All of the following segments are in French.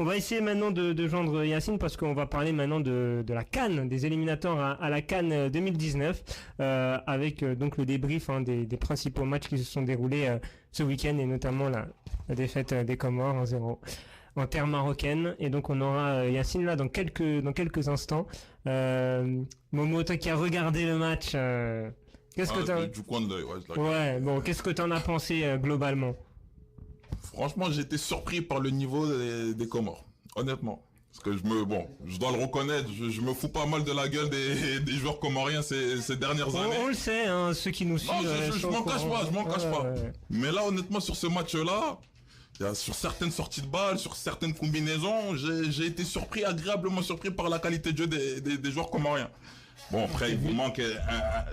On va essayer maintenant de joindre Yacine parce qu'on va parler maintenant de la CAN, des éliminatoires à la CAN 2019, avec donc le débrief des principaux matchs qui se sont déroulés ce week-end et notamment la défaite des Comores 1-0 en terre marocaine. Et donc on aura Yacine là dans quelques instants. Momo, toi qui as regardé le match, qu'est-ce que t'as... Du coin de l'œil, qu'est-ce que t'en as pensé globalement? Franchement, j'ai été surpris par le niveau des Comores, honnêtement. Parce que je dois le reconnaître, je me fous pas mal de la gueule des joueurs comoriens ces dernières années. On le sait, ceux qui nous suivent. Non, je m'en cache pas. Ouais. Mais là, honnêtement, sur ce match-là, sur certaines sorties de balles, sur certaines combinaisons, j'ai été agréablement surpris par la qualité de jeu des joueurs comoriens. Bon, après, il vous manque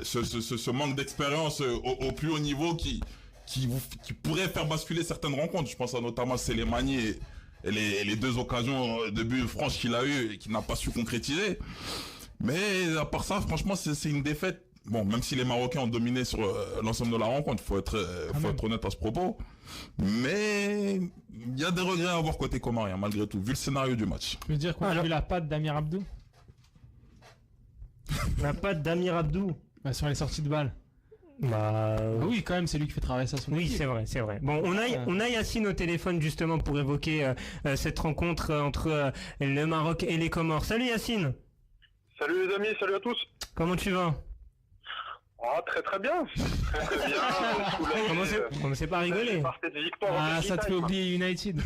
ce manque d'expérience au plus haut niveau qui pourrait faire basculer certaines rencontres. Je pense notamment à Selemani et les deux occasions de but franches qu'il a eu et qu'il n'a pas su concrétiser. Mais à part ça, franchement, c'est une défaite. Bon, même si les Marocains ont dominé sur l'ensemble de la rencontre, faut être honnête à ce propos. Mais il y a des regrets à avoir côté comorien, malgré tout, vu le scénario du match. Tu veux dire qu'on a vu la patte d'Amir Abdou? La patte d'Amir Abdou sur les sorties de balles. Oui, quand même, c'est lui qui fait travailler ça. Oui, c'est vrai. Bon, on a Yacine au téléphone justement pour évoquer cette rencontre entre le Maroc et les Comores. Salut Yacine. Salut les amis, salut à tous. Comment tu vas? Très bien. Très bien. Commencez pas à rigoler. Ça te fait oublier United.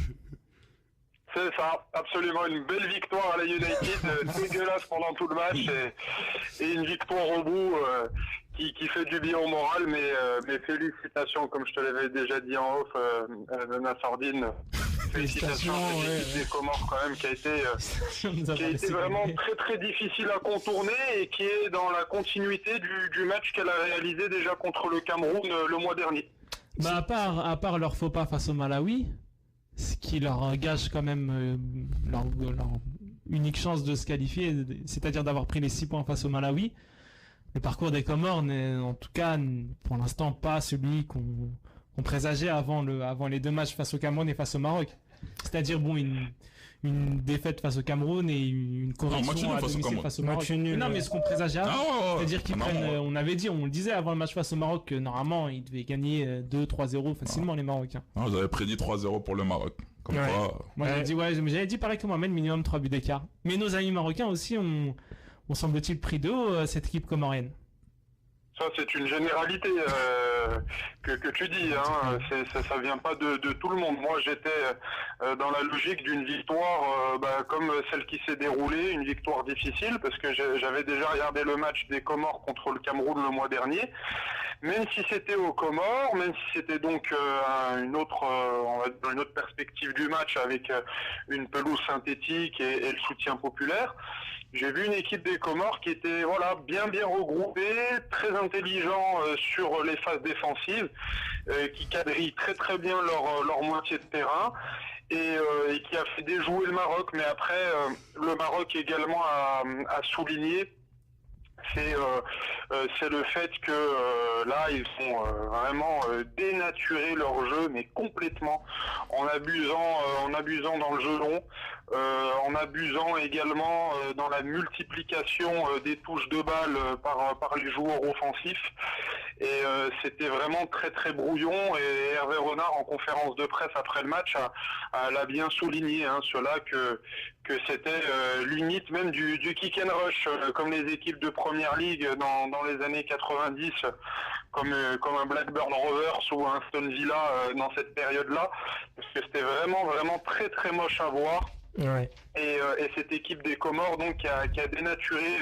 C'est ça, absolument une belle victoire à la United, dégueulasse pendant tout le match et une victoire au bout qui fait du bien au moral, mais félicitations, comme je te l'avais déjà dit en off, Nassardine. Félicitations à l'équipe des Comores quand même qui a été vraiment très très difficile à contourner et qui est dans la continuité du match qu'elle a réalisé déjà contre le Cameroun le mois dernier. À part leur faux pas face au Malawi, ce qui leur gage quand même leur unique chance de se qualifier, c'est-à-dire d'avoir pris les 6 points face au Malawi. Le parcours des Comores n'est en tout cas pour l'instant pas celui qu'on présageait avant les 2 matchs face au Cameroun et face au Maroc. C'est-à-dire une défaite face au Cameroun et une correction à domicile face au Maroc. Non, mais ce qu'on présageait avant, c'est-à-dire qu'ils prennent, on le disait avant le match face au Maroc que normalement ils devaient gagner 2-3-0 facilement les Marocains. Vous avez prédit 3-0 pour le Maroc. Comme quoi. Moi j'avais dit pareil que moi-même, minimum 3 buts d'écart. Mais nos amis marocains aussi ont semble-t-il pris de haut cette équipe comorienne. Ça, c'est une généralité que tu dis, ça vient pas de tout le monde. Moi, j'étais dans la logique d'une victoire comme celle qui s'est déroulée, une victoire difficile, parce que j'avais déjà regardé le match des Comores contre le Cameroun le mois dernier. Même si c'était aux Comores, même si c'était donc une autre perspective du match avec une pelouse synthétique et le soutien populaire, j'ai vu une équipe des Comores qui était bien regroupée, très intelligent sur les phases défensives, qui quadrillent très très bien leur moitié de terrain et qui a fait déjouer le Maroc. Mais après, le Maroc également a souligné, c'est le fait que là ils ont vraiment dénaturé leur jeu, mais complètement, en abusant dans le jeu long, en abusant également dans la multiplication des touches de balle par les joueurs offensifs. Et c'était vraiment très très brouillon, et Hervé Renard en conférence de presse après le match l'a bien souligné, cela que c'était limite même du kick and rush, comme les équipes de Première Ligue dans les années 90, comme un Blackburn Rovers ou un Aston Villa dans cette période-là, parce que c'était vraiment vraiment très très moche à voir. Ouais. Et cette équipe des Comores donc qui a dénaturé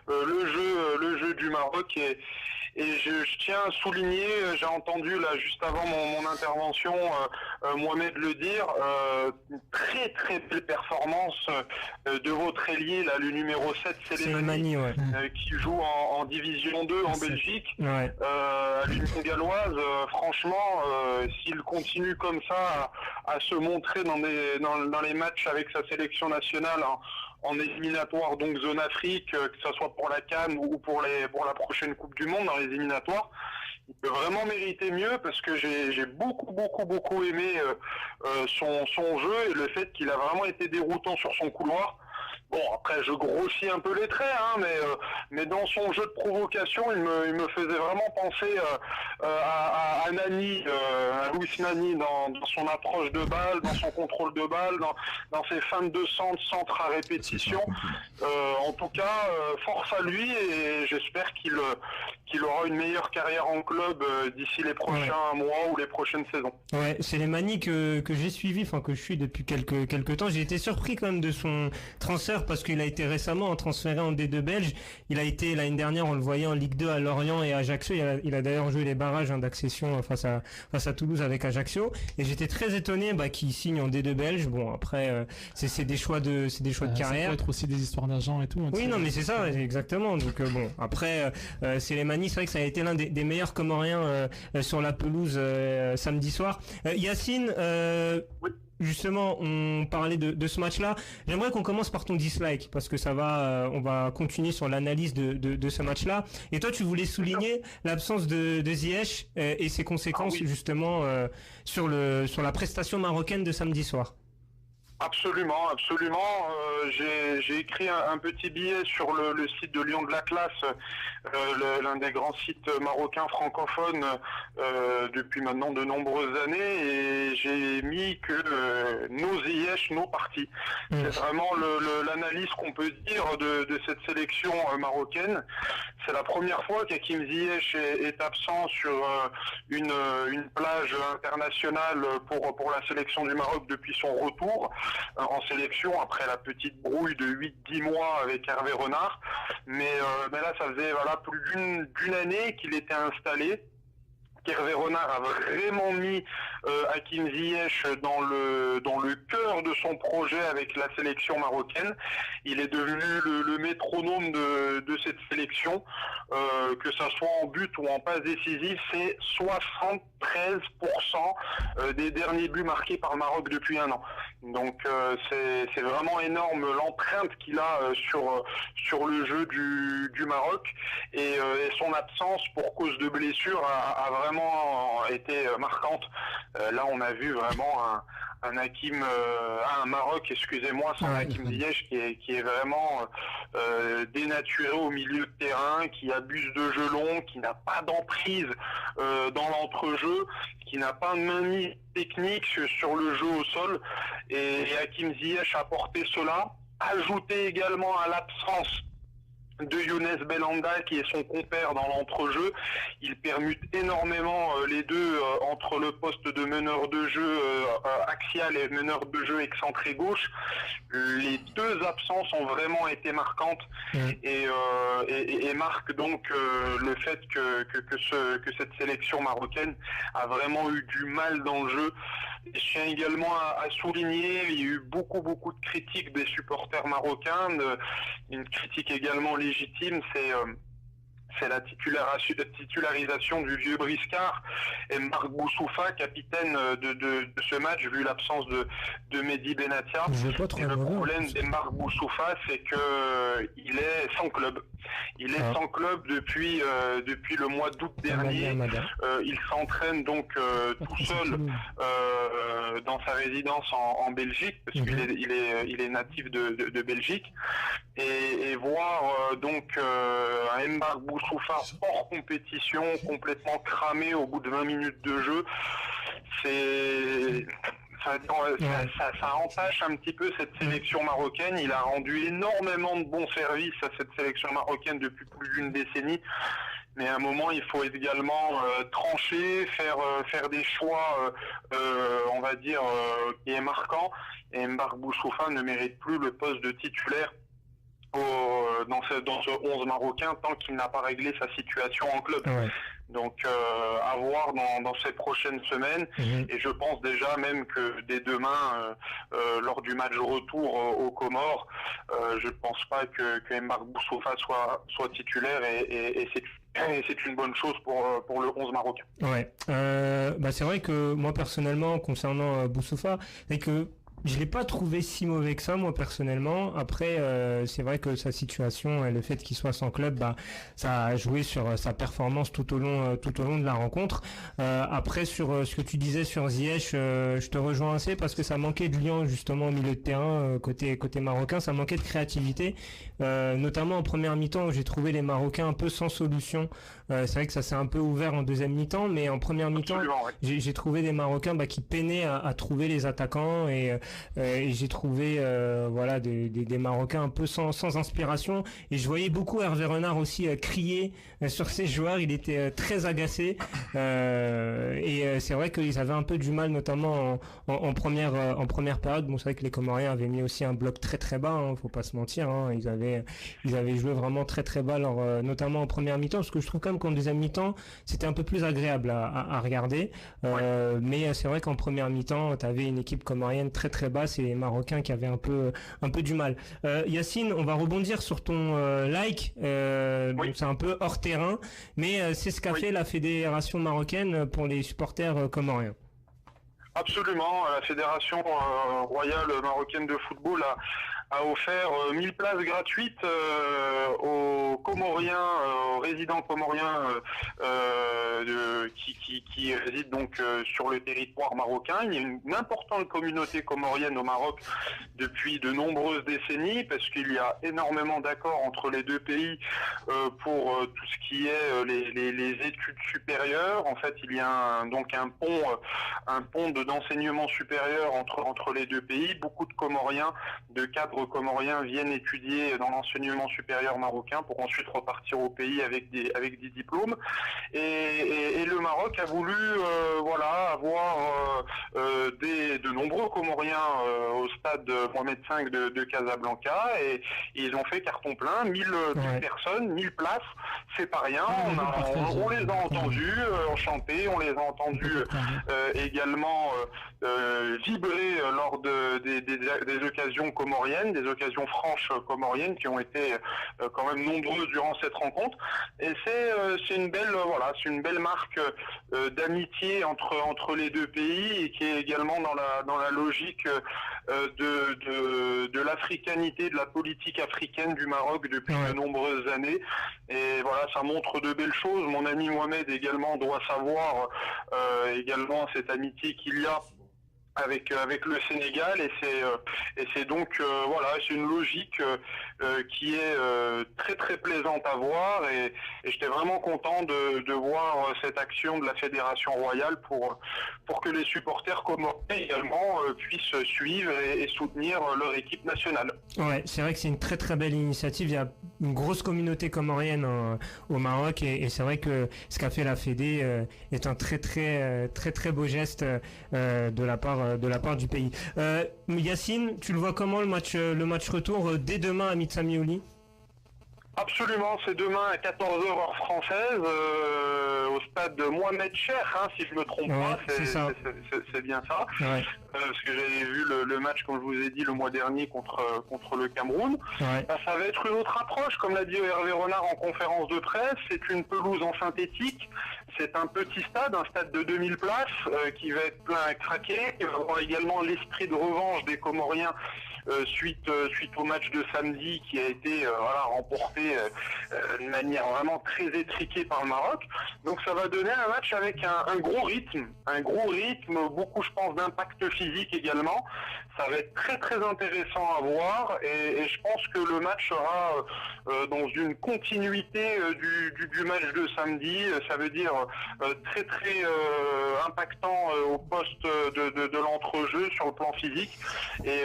le jeu du Maroc, et je tiens à souligner, j'ai entendu là juste avant mon intervention Mohamed le dire, très très belle performance de votre ailier là, le numéro 7 Selemani, qui joue en division 2 en Belgique, à l'Union galloise. Franchement, s'il continue comme ça à se montrer dans les matchs avec sa sélection nationale en éliminatoire, donc zone Afrique, que ce soit pour la CAN ou pour la prochaine Coupe du Monde dans les éliminatoires, il peut vraiment mériter mieux parce que j'ai beaucoup aimé son jeu et le fait qu'il a vraiment été déroutant sur son couloir. Bon, après, je grossis un peu les traits, hein, mais dans son jeu de provocation, il me faisait vraiment penser à Nani, à Luis Nani, dans son approche de balle, dans son contrôle de balle, dans ses feintes de centre à répétition. En tout cas, force à lui et j'espère qu'il aura une meilleure carrière en club d'ici les prochains mois ou les prochaines saisons. Ouais, c'est les manies que j'ai suivi, enfin que je suis depuis quelques temps. J'ai été surpris quand même de son transfert parce qu'il a été récemment transféré en D2 belge. Il a été l'année dernière, on le voyait en Ligue 2 à Lorient et Ajaccio. Il a d'ailleurs joué les barrages d'accession face à Toulouse avec Ajaccio. Et j'étais très étonné qu'il signe en D2 belge. Bon après, c'est des choix de carrière. Ça peut être aussi des histoires d'agents et tout. Oui, non, mais c'est ça, exactement. Donc bon, après, c'est les manies. C'est vrai que ça a été l'un des meilleurs Comoriens sur la pelouse samedi soir. Yacine. Oui. Justement, on parlait de ce match-là. J'aimerais qu'on commence par ton dislike parce que ça va, on va continuer sur l'analyse de ce match-là. Et toi, tu voulais souligner l'absence de Ziyech et ses conséquences justement sur la prestation marocaine de samedi soir. Absolument. J'ai écrit un petit billet sur le site de Lyon de l'Atlas, l'un des grands sites marocains francophones depuis maintenant de nombreuses années, et j'ai mis que nos Ziyech, nos partis. C'est vraiment l'analyse qu'on peut dire de cette sélection marocaine. C'est la première fois qu'Hakim Ziyech est absent sur une plage internationale pour la sélection du Maroc depuis son retour en sélection après la petite brouille de 8-10 mois avec Hervé Renard. Mais là, ça faisait plus d'une année qu'il était installé. Hervé Renard a vraiment mis Hakim Ziyech dans le cœur de son projet avec la sélection marocaine. Il est devenu le métronome de cette sélection, que ça soit en but ou en passe décisive, c'est 73% des derniers buts marqués par le Maroc depuis un an. Donc c'est vraiment énorme l'empreinte qu'il a sur le jeu du Maroc, et son absence pour cause de blessure a vraiment été marquante. Là, on a vu vraiment un Maroc, sans Hakim Ziyech, qui est vraiment dénaturé au milieu de terrain, qui abuse de jeu long, qui n'a pas d'emprise dans l'entrejeu, qui n'a pas de mainmise technique sur le jeu au sol, et Hakim Ziyech a apporté cela, ajouté également à l'absence de Younes Belhanda, qui est son compère dans l'entrejeu. Il permute énormément les deux entre le poste de meneur de jeu axial et meneur de jeu excentré gauche. Les deux absences ont vraiment été marquantes et marquent donc le fait que cette sélection marocaine a vraiment eu du mal dans le jeu. Et je tiens également à souligner, il y a eu beaucoup de critiques des supporters marocains, une critique également légitime, c'est la titularisation du vieux briscard et Marc Boussoufa, capitaine de ce match, vu l'absence de Mehdi Benatia. Et le problème de Marc Boussoufa, c'est que il est sans club. Il est sans club depuis le mois d'août dernier. Il s'entraîne donc tout seul dans sa résidence en Belgique, parce qu'il est natif de Belgique. Et voir donc un Marc Boussoufa hors compétition, complètement cramé au bout de 20 minutes de jeu, ça entache un petit peu cette sélection marocaine. Il a rendu énormément de bons services à cette sélection marocaine depuis plus d'une décennie. Mais à un moment, il faut également trancher, faire des choix, on va dire, qui est marquant. Et Marc Boussoufa ne mérite plus le poste de titulaire dans ce 11 marocain tant qu'il n'a pas réglé sa situation en club. Donc à voir dans ces prochaines semaines, et je pense déjà même que dès demain, lors du match retour aux Comores, je ne pense pas que Marc Boussoufa soit titulaire, et c'est une bonne chose pour le 11 marocain. C'est vrai que moi personnellement, concernant Boussoufa, c'est que Je l'ai pas trouvé si mauvais que ça, moi personnellement. Après, c'est vrai que sa situation, le fait qu'il soit sans club, bah, ça a joué sur sa performance tout au long de la rencontre. Après, sur ce que tu disais sur Ziyech, je te rejoins assez parce que ça manquait de liant justement au milieu de terrain côté marocain, ça manquait de créativité, notamment en première mi-temps où j'ai trouvé les Marocains un peu sans solution. C'est vrai que ça s'est un peu ouvert en deuxième mi-temps, mais en première mi-temps, Ouais. j'ai trouvé des Marocains qui peinaient à trouver les attaquants et j'ai trouvé voilà des Marocains un peu sans inspiration, et je voyais beaucoup Hervé Renard aussi crier sur ses joueurs. Il était très agacé et c'est vrai qu'ils avaient un peu du mal, notamment en première période. Bon, c'est vrai que les Comoriens avaient mis aussi un bloc très très bas, hein, faut pas se mentir, hein. Ils avaient joué vraiment très très bas, notamment en première mi-temps, parce que je trouve quand même qu'en deuxième mi-temps c'était un peu plus agréable à regarder, mais c'est vrai qu'en première mi-temps tu avais une équipe comorienne très très basse et les Marocains qui avaient un peu du mal. Yacine, on va rebondir sur ton like, donc c'est un peu hors terrain, mais c'est ce qu'a fait la fédération marocaine pour les supporters comoriens. Absolument, la Fédération royale marocaine de football a offert 1000 places gratuites aux Comoriens, aux résidents comoriens qui résident donc sur le territoire marocain. Il y a une importante communauté comorienne au Maroc depuis de nombreuses décennies, parce qu'il y a énormément d'accords entre les deux pays pour tout ce qui est les études supérieures. En fait, il y a donc un pont d'enseignement supérieur entre les deux pays. Beaucoup de Comoriens, de cadres comoriens viennent étudier dans l'enseignement supérieur marocain pour ensuite repartir au pays avec des diplômes. Et le Maroc a voulu avoir de nombreux Comoriens au stade Mohamed V de Casablanca, et ils ont fait carton plein, 1000 personnes, 1000 places, c'est pas rien. On les a entendus chanter, on les a entendus également vibrer lors des occasions comoriennes, des occasions franches comoriennes qui ont été quand même nombreuses durant cette rencontre. Et c'est une belle marque d'amitié entre les deux pays, et qui est également dans la logique de l'africanité, de la politique africaine du Maroc depuis de nombreuses années. Et voilà, ça montre de belles choses. Mon ami Mohamed également doit savoir également cette amitié qu'il y a avec le Sénégal, et c'est donc c'est une logique qui est très très plaisante à voir, et j'étais vraiment content de voir cette action de la Fédération royale pour que les supporters comoriens également puissent suivre et soutenir leur équipe nationale. Ouais, c'est vrai que c'est une très très belle initiative. Il y a une grosse communauté comorienne au Maroc, et c'est vrai que ce qu'a fait la Fédé est un très très très très beau geste de la part du pays. Yacine, tu le vois comment le match retour dès demain à Mitsami-Ouli? Absolument, c'est demain à 14h heure française au stade de Mohamed Cheikh, si je me trompe pas, c'est bien ça. Ouais. Parce que j'avais vu le match, comme je vous ai dit, le mois dernier contre le Cameroun. Ouais. Ça va être une autre approche, comme l'a dit Hervé Renard en conférence de presse. C'est une pelouse en synthétique. C'est un petit stade, un stade de 2000 places qui va être plein à craquer. Il va y avoir également l'esprit de revanche des Comoriens suite au match de samedi qui a été remporté de manière vraiment très étriquée par le Maroc. Donc ça va donner un match avec un gros rythme, beaucoup je pense d'impact physique également. Ça va être très très intéressant à voir, et je pense que le match sera dans une continuité du match de samedi. Ça veut dire très très impactant au poste de l'entrejeu sur le plan physique, et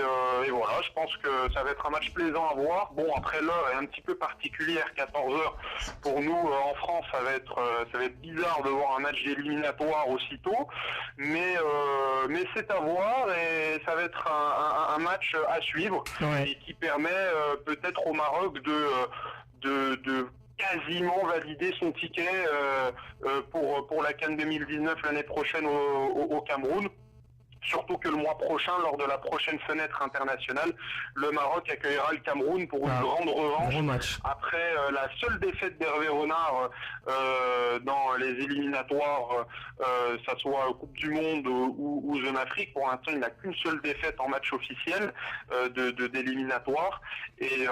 voilà, je pense que ça va être un match plaisant à voir. Bon, après l'heure est un petit peu particulière, 14h pour nous en France, ça va être bizarre de voir un match éliminatoire aussitôt, mais c'est à voir, et ça va être un match à suivre, et qui permet peut-être au Maroc de quasiment valider son ticket pour la CAN 2019 l'année prochaine au Cameroun. Surtout que le mois prochain, lors de la prochaine fenêtre internationale, le Maroc accueillera le Cameroun pour une grande revanche. Après la seule défaite d'Hervé Renard dans les éliminatoires, ça soit Coupe du Monde ou Jeune Afrique, pour l'instant il n'a qu'une seule défaite en match officiel d'éliminatoire. Et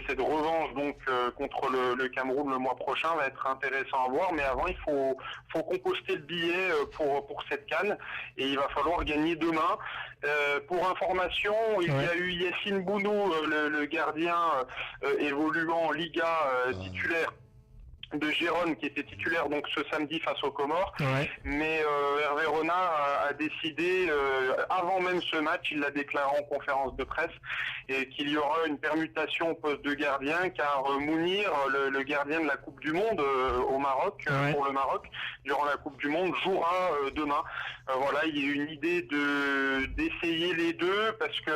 cette revanche donc contre le Cameroun le mois prochain va être intéressant à voir. Mais avant, il faut composter le billet pour cette CAN et il va falloir gagner demain. Pour information, il y a eu Yacine Bounou, le gardien évoluant en Liga titulaire de Gérone, qui était titulaire donc ce samedi face aux Comores, mais Hervé Renard a décidé avant même ce match, il l'a déclaré en conférence de presse, et qu'il y aura une permutation au poste de gardien, car Mounir, le gardien de la Coupe du Monde au Maroc, pour le Maroc, durant la Coupe du Monde, jouera demain. Voilà, il y a une idée d'essayer les deux, parce que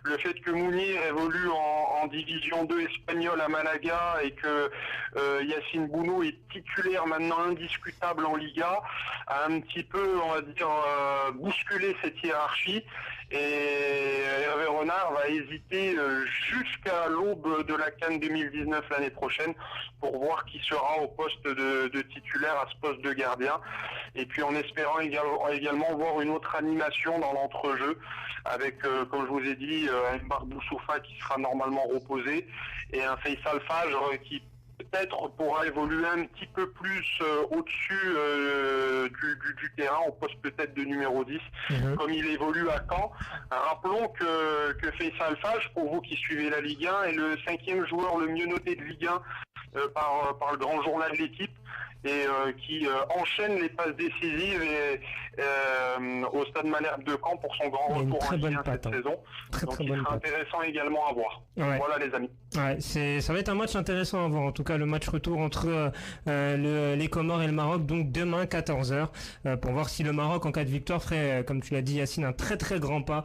le fait que Mounir évolue en division 2 espagnole à Malaga et que Yacine Bounou est titulaire maintenant indiscutable en Liga, a un petit peu, on va dire, bousculé cette hiérarchie. Et Hervé Renard va hésiter jusqu'à l'aube de la CAN 2019 l'année prochaine pour voir qui sera au poste de titulaire à ce poste de gardien. Et puis en espérant également voir une autre animation dans l'entrejeu avec, comme je vous ai dit, un Mbarbou Soufa qui sera normalement reposé et un Faisal Fajr qui peut-être pourra évoluer un petit peu plus au-dessus du terrain, au poste peut-être de numéro 10, comme il évolue à Caen. Rappelons que Faisal Fajr, pour vous qui suivez la Ligue 1, est le 5e joueur le mieux noté de Ligue 1 par le grand journal de l'équipe, et qui enchaîne les passes décisives au Stade Malherbe de Caen pour son grand retour en Ligue 1 cette saison. Donc il sera intéressant également à voir. Voilà les amis. Ça va être un match intéressant à voir, en tout cas le match retour entre les Comores et le Maroc, donc demain 14h, pour voir si le Maroc en cas de victoire ferait, comme tu l'as dit Yacine, un très très grand pas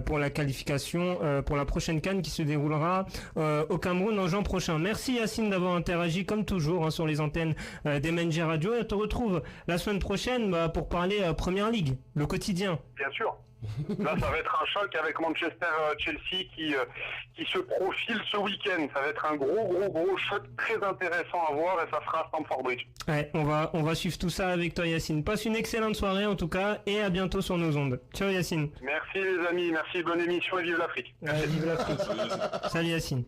pour la qualification pour la prochaine CAN qui se déroulera au Cameroun en juin prochain. Merci Yacine d'avoir interagi comme toujours sur les antennes d'MNG Radio, et on te retrouve la semaine prochaine pour parler Première Ligue, le quotidien. Bien sûr. Là, ça va être un choc avec Manchester-Chelsea qui se profile ce week-end. Ça va être un gros choc très intéressant à voir, et ça sera à Stamford Bridge. On va suivre tout ça avec toi Yacine. Passe une excellente soirée en tout cas, et à bientôt sur nos ondes. Ciao Yacine. Merci les amis, merci, bonne émission et vive l'Afrique. Vive l'Afrique. Salut Yacine.